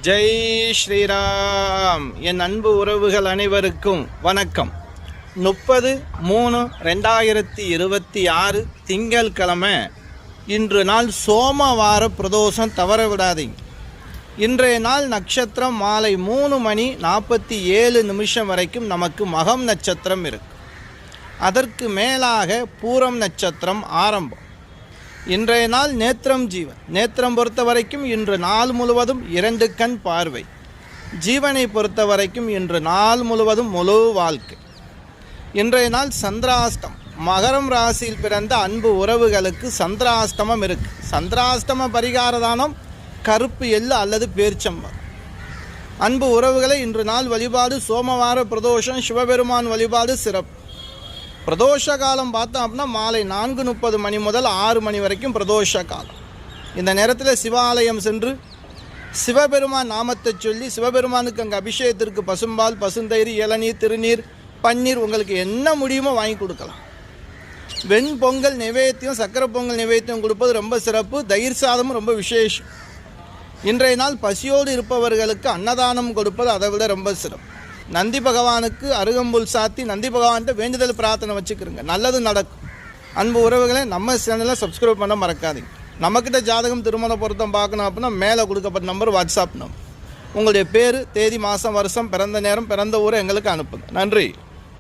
ஜெய் ஸ்ரீராம். என் அன்பு உறவுகள் அனைவருக்கும் வணக்கம். 30/3/2026 திங்கட்கிழமை. இன்று நாள் சோமவார பிரதோஷம், தவற விடாதீங்க. இன்றைய நாள் நட்சத்திரம் மாலை 3:47 வரைக்கும் நமக்கு மகம் நட்சத்திரம் இருக்கு. அதற்கு மேலாக பூரம் நட்சத்திரம் ஆரம்பம். இன்றைய நாள் நேத்திரம் ஜீவன். நேத்திரம் பொறுத்த வரைக்கும் இன்று நாள் முழுவதும் 2 கண் பார்வை. ஜீவனை பொறுத்த வரைக்கும் இன்று நாள் முழுவதும் முழு வாழ்க்கை. இன்றைய நாள் சந்திராஷ்டம். மகரம் ராசியில் பிறந்த அன்பு உறவுகளுக்கு சந்திராஷ்டமம் இருக்கு. சந்திராஷ்டம பரிகாரதானம் கருப்பு எள்ளு அல்லது பேர்ச்சம்பழம். அன்பு உறவுகளை, இன்று நாள் வழிபாடு சோமவார பிரதோஷம், சிவபெருமான் வழிபாடு சிறப்பு. பிரதோஷ காலம் பார்த்தோம் அப்படின்னா மாலை 4:30 மணி முதல் 6 மணி வரைக்கும் பிரதோஷ காலம். இந்த நேரத்தில் சிவாலயம் சென்று சிவபெருமான் நாமத்தை சொல்லி, சிவபெருமானுக்கு அங்கே அபிஷேகத்திற்கு பசும்பால், பசுந்தயிர், இளநீர், திருநீர், பன்னீர் உங்களுக்கு என்ன முடியுமோ வாங்கி கொடுக்கலாம். வெண்பொங்கல் நிவேத்தியம், சக்கரை பொங்கல் நிவேத்தியம் கொடுப்பது ரொம்ப சிறப்பு. தயிர் சாதமும் ரொம்ப விசேஷம். இன்றைய நாள் பசியோடு இருப்பவர்களுக்கு அன்னதானம் கொடுப்பது அதை விட ரொம்ப சிறப்பு. நந்தி பகவானுக்கு அருகம்புல் சாத்தி நந்தி பகவான்கிட்ட வேண்டுதல் பிரார்த்தனை வச்சுக்கிறோங்க, நல்லது நடக்கும். அன்பு உறவுகளை, நம்ம சேனலை சப்ஸ்கிரைப் பண்ண மறக்காதீங்க. நம்மக்கிட்ட ஜாதகம், திருமண பொருத்தம் பார்க்கணும் அப்படின்னா மேலே கொடுக்கப்பட்ட நம்பர், வாட்ஸ்அப் நம்பர். உங்களுடைய பேர், தேதி, மாதம், வருஷம், பிறந்த நேரம், பிறந்த ஊரை எங்களுக்கு அனுப்புங்க. நன்றி.